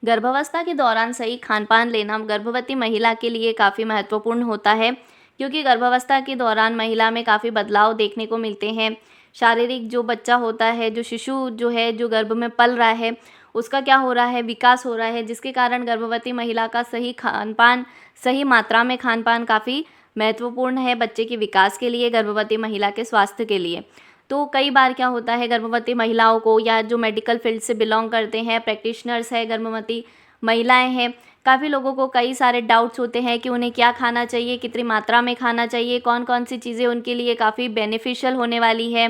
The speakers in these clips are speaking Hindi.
गर्भावस्था के दौरान सही खान-पान लेना गर्भवती महिला के लिए काफ़ी महत्वपूर्ण होता है, क्योंकि गर्भावस्था के दौरान महिला में काफ़ी बदलाव देखने को मिलते हैं। शारीरिक जो बच्चा होता है, जो शिशु जो है, जो गर्भ में पल रहा है, उसका क्या हो रहा है, विकास हो रहा है, जिसके कारण गर्भवती महिला का सही खान-पान, सही मात्रा में खान-पान काफ़ी महत्वपूर्ण है बच्चे के विकास के लिए, गर्भवती महिला के स्वास्थ्य के लिए। तो कई बार क्या होता है, गर्भवती महिलाओं को या जो मेडिकल फील्ड से बिलोंग करते हैं, प्रैक्टिशनर्स हैं, गर्भवती महिलाएं हैं, काफ़ी लोगों को कई सारे डाउट्स होते हैं कि उन्हें क्या खाना चाहिए, कितनी मात्रा में खाना चाहिए, कौन कौन सी चीज़ें उनके लिए काफ़ी बेनिफिशियल होने वाली है,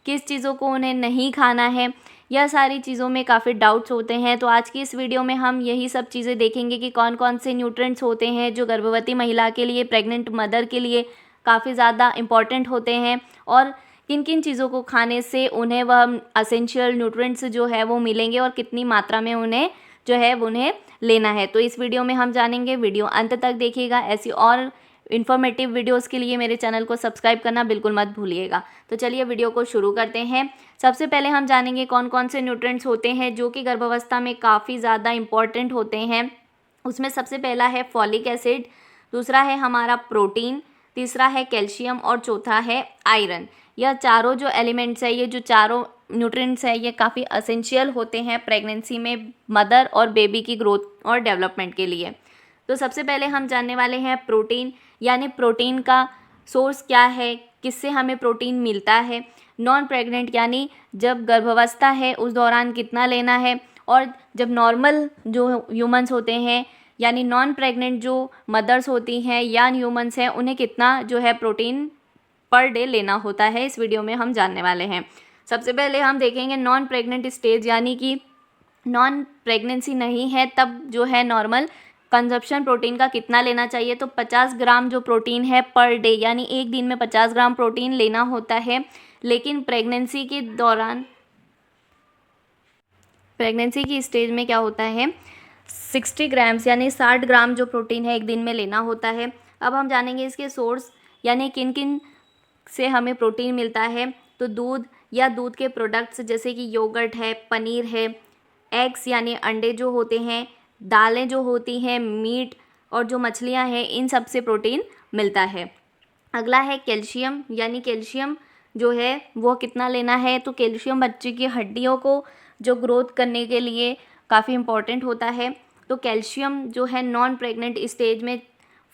किस चीज़ों को उन्हें नहीं खाना है। यह सारी चीज़ों में काफ़ी डाउट्स होते हैं। तो आज की इस वीडियो में हम यही सब चीज़ें देखेंगे कि कौन कौन से न्यूट्रिएंट्स होते हैं जो गर्भवती महिला के लिए, प्रेग्नेंट मदर के लिए काफ़ी ज़्यादा इम्पॉर्टेंट होते हैं, और किन किन चीज़ों को खाने से उन्हें वह एसेंशियल न्यूट्रिएंट्स जो है वो मिलेंगे, और कितनी मात्रा में उन्हें जो है उन्हें लेना है। तो इस वीडियो में हम जानेंगे, वीडियो अंत तक देखिएगा। ऐसी और इन्फॉर्मेटिव वीडियोस के लिए मेरे चैनल को सब्सक्राइब करना बिल्कुल मत भूलिएगा। तो चलिए वीडियो को शुरू करते हैं। सबसे पहले हम जानेंगे कौन कौन से न्यूट्रिएंट्स होते हैं जो कि गर्भावस्था में काफ़ी ज़्यादा इम्पॉर्टेंट होते हैं। उसमें सबसे पहला है फॉलिक एसिड, दूसरा है हमारा प्रोटीन, तीसरा है कैल्शियम और चौथा है आयरन। यह चारों जो एलिमेंट्स है, ये जो चारों न्यूट्रिएंट्स है, ये काफ़ी एसेंशियल होते हैं प्रेगनेंसी में मदर और बेबी की ग्रोथ और डेवलपमेंट के लिए। तो सबसे पहले हम जानने वाले हैं प्रोटीन, यानी प्रोटीन का सोर्स क्या है, किससे हमें प्रोटीन मिलता है, नॉन प्रेग्नेंट यानी जब गर्भावस्था है उस दौरान कितना लेना है, और जब नॉर्मल जो ह्यूमंस होते हैं यानी नॉन प्रेग्नेंट जो मदर्स होती हैं या ह्यूमंस हैं, उन्हें कितना जो है प्रोटीन पर डे लेना होता है, इस वीडियो में हम जानने वाले हैं। सबसे पहले हम देखेंगे नॉन प्रेग्नेंट स्टेज, यानी कि नॉन प्रेगनेंसी नहीं है तब जो है नॉर्मल कंजप्शन प्रोटीन का कितना लेना चाहिए। तो 50 ग्राम जो प्रोटीन है पर डे, यानी एक दिन में 50 ग्राम प्रोटीन लेना होता है। लेकिन प्रेगनेंसी के दौरान, प्रेगनेंसी की स्टेज में क्या होता है, 60 ग्राम्स यानी 60 ग्राम जो प्रोटीन है एक दिन में लेना होता है। अब हम जानेंगे इसके सोर्स, यानी किन किन से हमें प्रोटीन मिलता है। तो दूध या दूध के प्रोडक्ट्स जैसे कि योगर्ट है, पनीर है, एग्स यानी अंडे जो होते हैं, दालें जो होती हैं, मीट और जो मछलियां हैं, इन सब से प्रोटीन मिलता है। अगला है कैल्शियम, यानी कैल्शियम जो है वो कितना लेना है। तो कैल्शियम बच्चे की हड्डियों को जो ग्रोथ करने के लिए काफ़ी इम्पॉर्टेंट होता है। तो कैल्शियम जो है नॉन प्रेग्नेंट स्टेज में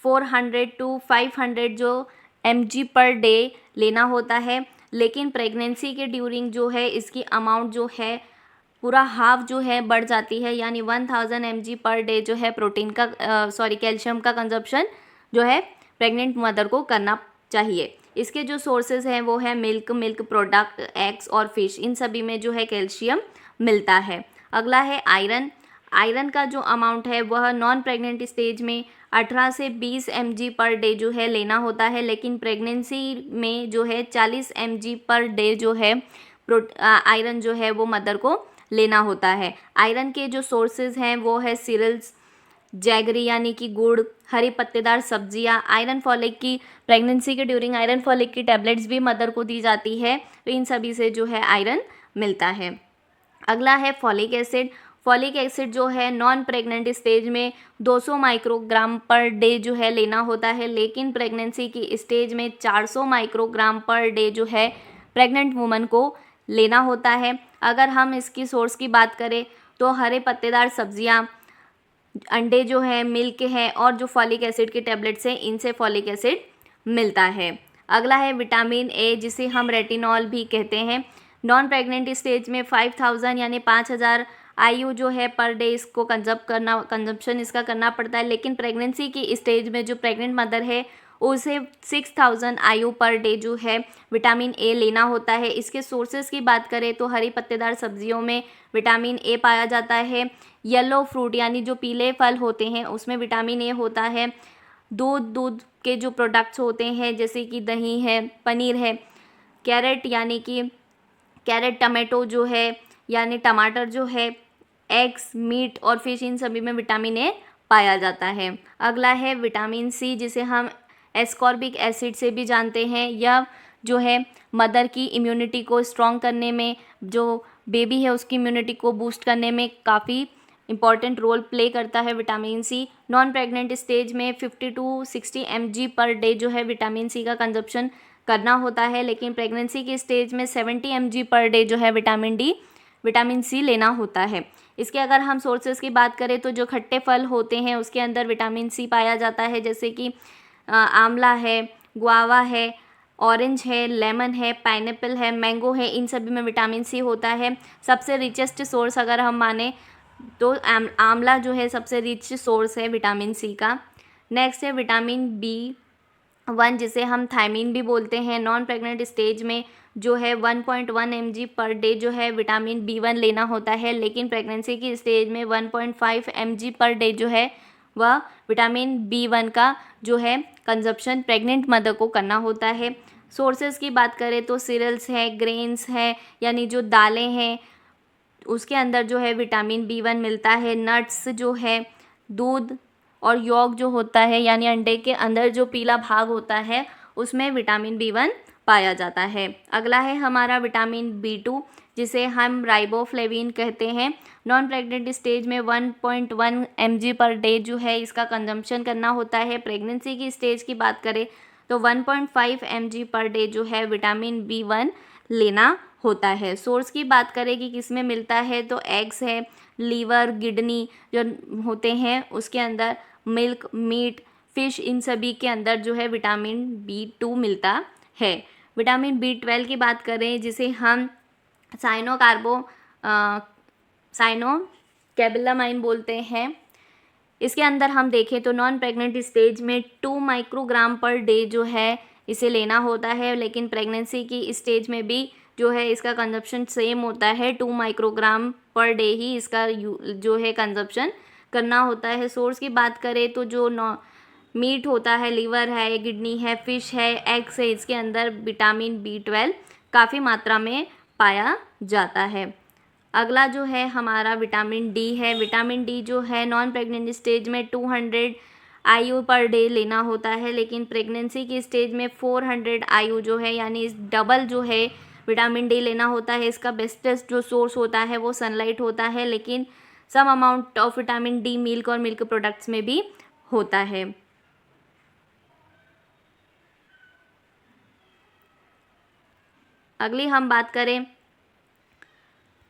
400 टू 500 जो mg पर डे लेना होता है। लेकिन प्रेगनेंसी के ड्यूरिंग जो है इसकी अमाउंट जो है पूरा हाफ जो है बढ़ जाती है, यानी 1000 mg पर डे जो है प्रोटीन का कैल्शियम का कंजप्शन जो है प्रेग्नेंट मदर को करना चाहिए। इसके जो सोर्सेज हैं वो है मिल्क प्रोडक्ट, एग्स और फिश, इन सभी में जो है कैल्शियम मिलता है। अगला है आयरन। आयरन का जो अमाउंट है वह नॉन प्रेग्नेंट स्टेज में 18 से 20 mg पर डे जो है लेना होता है। लेकिन प्रेगनेंसी में जो है 40 mg पर डे जो है आयरन जो है वो मदर को लेना होता है। आयरन के जो सोर्सेज हैं वो है सीरियल्स, जैगरी यानी कि गुड़, हरी पत्तेदार सब्जियां, आयरन फॉलिक की प्रेगनेंसी के ड्यूरिंग आयरन फॉलिक की टैबलेट्स भी मदर को दी जाती है। तो इन सभी से जो है आयरन मिलता है। अगला है फॉलिक एसिड। फॉलिक एसिड जो है नॉन प्रेग्नेंट स्टेज में 200 माइक्रोग्राम पर डे जो है लेना होता है। लेकिन प्रेगनेंसी की स्टेज में 400 माइक्रोग्राम पर डे जो है प्रेग्नेंट वुमन को लेना होता है। अगर हम इसकी सोर्स की बात करें तो हरे पत्तेदार सब्जियां, अंडे जो है, मिल्क है, और जो फॉलिक एसिड की टैबलेट्स हैं, इनसे फॉलिक एसिड मिलता है। अगला है विटामिन ए, जिसे हम रेटिनॉल भी कहते हैं। नॉन प्रेग्नेंट स्टेज में 5000 यानी 5000 आयु जो है पर डे इसको कंजप्शन इसका करना पड़ता है। लेकिन प्रेगनेंसी की स्टेज में जो प्रेग्नेंट मदर है उसे 6000 आयु पर डे जो है विटामिन ए लेना होता है। इसके सोर्सेज की बात करें तो हरी पत्तेदार सब्जियों में विटामिन ए पाया जाता है। येलो फ्रूट यानी जो पीले फल होते हैं उसमें विटामिन ए होता है। दूध के जो प्रोडक्ट्स होते हैं जैसे कि दही है, पनीर है, कैरेट यानी कि कैरेट, टमाटो जो है यानी टमाटर जो है, एग्स, मीट और फिश, इन सभी में विटामिन ए पाया जाता है। अगला है विटामिन सी, जिसे हम एस्कॉर्बिक एसिड से भी जानते हैं। यह जो है मदर की इम्यूनिटी को स्ट्रॉन्ग करने में, जो बेबी है उसकी इम्यूनिटी को बूस्ट करने में काफ़ी इम्पॉर्टेंट रोल प्ले करता है vitamin C. Non pregnant stage में 50 to 60 mg पर डे जो है विटामिन सी का कंजप्शन करना होता है, लेकिन प्रेगनेंसी के स्टेज में 70 mg पर डे जो है विटामिन सी लेना होता है। इसके अगर हम सोर्सेज की बात करें तो जो खट्टे फल होते हैं उसके अंदर विटामिन सी पाया जाता है, जैसे कि आंवला है, गुआवा है, ऑरेंज है, लेमन है, पाइनएप्पल है, मैंगो है, इन सभी में विटामिन सी होता है। सबसे रिचेस्ट सोर्स अगर हम माने तो आंवला जो है सबसे रिच सोर्स है विटामिन सी का। नेक्स्ट है विटामिन B1 जिसे हम थायमीन भी बोलते हैं। नॉन प्रेग्नेंट स्टेज में जो है 1.1 mg पर डे जो है विटामिन B1 लेना होता है, लेकिन प्रेगनेंसी की स्टेज में 1.5 mg पर डे जो है वह विटामिन B1 का जो है कंजप्शन प्रेग्नेंट मदर को करना होता है। सोर्सेज की बात करें तो सीरियल्स है, ग्रेन्स है, यानी जो दालें हैं उसके अंदर जो है विटामिन B1 मिलता है। नट्स जो है, दूध और यॉक जो होता है यानी अंडे के अंदर जो पीला भाग होता है उसमें विटामिन B1 पाया जाता है। अगला है हमारा विटामिन B2 जिसे हम राइबोफ्लेविन कहते हैं। नॉन प्रेग्नेंट स्टेज में 1.1 mg पर डे जो है इसका कंजम्पशन करना होता है। प्रेगनेंसी की स्टेज की बात करें तो 1.5 mg पर डे जो है विटामिन B1 लेना होता है। सोर्स की बात करें कि किस में मिलता है तो एग्स है, लीवर, किडनी जो होते हैं उसके अंदर, मिल्क, मीट, फिश, इन सभी के अंदर जो है विटामिन B2 मिलता है। विटामिन B12 की बात करें जिसे हम साइनोकैबिलामाइन बोलते हैं। इसके अंदर हम देखें तो नॉन प्रेग्नेंट स्टेज में 2 माइक्रोग्राम पर डे जो है इसे लेना होता है, लेकिन प्रेगनेंसी की स्टेज में भी जो है इसका कंजप्शन सेम होता है, 2 माइक्रोग्राम पर डे ही इसका जो है कंजप्शन करना होता है। सोर्स की बात करें तो जो मीट होता है, लीवर है, किडनी है, फिश है, एग्स है, इसके अंदर विटामिन B12 काफ़ी मात्रा में पाया जाता है। अगला जो है हमारा विटामिन D है। विटामिन D जो है नॉन प्रेग्नेंट स्टेज में 200 IU पर डे लेना होता है, लेकिन प्रेगनेंसी की स्टेज में 400 IU जो है यानी इस डबल जो है विटामिन D लेना होता है। इसका बेस्टेस्ट जो सोर्स होता है वो सनलाइट होता है, लेकिन some amount of vitamin D milk और मिल्क प्रोडक्ट्स में भी होता है।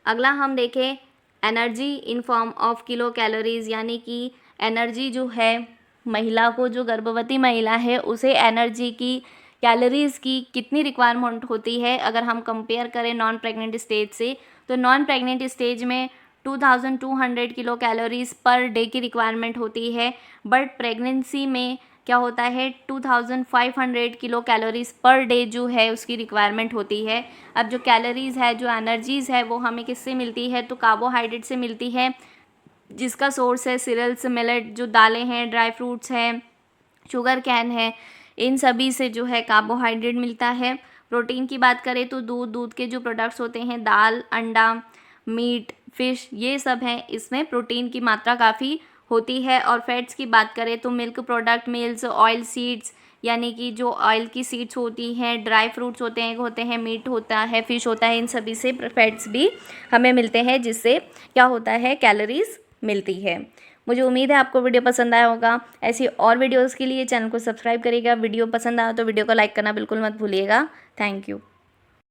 अगला हम देखें energy in form of kilo calories, यानी कि एनर्जी जो है महिला को, जो गर्भवती महिला है उसे एनर्जी की, कैलोरीज़ की कितनी रिक्वायरमेंट होती है अगर हम कंपेयर करें नॉन प्रेग्नेंट स्टेज से, तो नॉन प्रेग्नेंट स्टेज में 2200 किलो कैलोरीज़ पर डे की रिक्वायरमेंट होती है, बट प्रेगनेंसी में क्या होता है 2500 किलो कैलोरीज़ पर डे जो है उसकी रिक्वायरमेंट होती है। अब जो कैलोरीज़ है, जो एनर्जीज़ है वो हमें किससे मिलती है तो कार्बोहाइड्रेट से मिलती है, जिसका सोर्स है सीरियल्स, मिलेट, जो दालें हैं, ड्राई फ्रूट्स हैं, शुगर कैन है, इन सभी से जो है कार्बोहाइड्रेट मिलता है। प्रोटीन की बात करें तो दूध के जो प्रोडक्ट्स होते हैं, दाल, अंडा, मीट, फिश, ये सब हैं, इसमें प्रोटीन की मात्रा काफ़ी होती है। और फैट्स की बात करें तो milk product, mills, oil seeds, यानी कि जो ऑयल की सीड्स होती हैं, ड्राई फ्रूट्स होते हैं, मीट होता है, फिश होता है, इन सभी से फैट्स भी हमें मिलते हैं, जिससे क्या होता है कैलोरीज मिलती है। मुझे उम्मीद है आपको वीडियो पसंद आया होगा। ऐसी और वीडियोस के लिए चैनल को सब्सक्राइब करिएगा। वीडियो पसंद आया तो वीडियो को लाइक करना बिल्कुल मत भूलिएगा। Thank you.